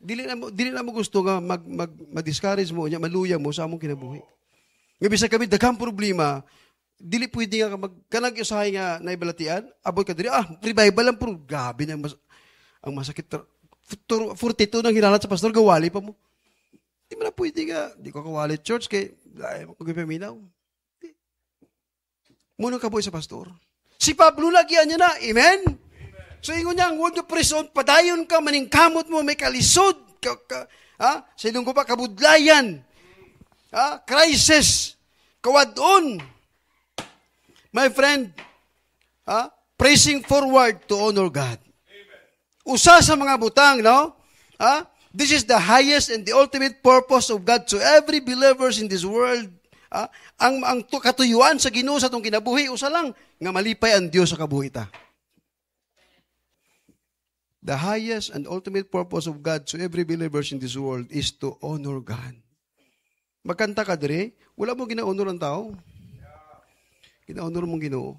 Dili na mo gusto nga mag-discourage mo, maluya mo sa among kinabuhi. Nga bisag kami daghang problema, dili pwede nga kanang usahay nga naibalatian, abot ka diri, revival lang, pero gabi na ang masakit. 42 nang hinalat sa pastor, gawali pa mo. Di mo na pwede nga, di ko kawali church, kay kung paminaw. Muna ka sa pastor. Si Pablo lagyan niya na, amen? So, ingon niya, ang word of prison, padayon ka, maningkamot mo, may kalisod, sa ilong ko pa, kabudlayan, crisis, kawadon. My friend, pressing forward to honor God. Usa sa mga butang, no? This is the highest and the ultimate purpose of God to every believers in this world. Ang katuyuan sa Ginoo sa atong kinabuhi, usa lang, nga malipay ang Dios sa kabuhi ta. The highest and ultimate purpose of God to every believers in this world is to honor God. Magkanta ka dire, wala mo gina-honor ang tao. Gina-honor mong Ginoo.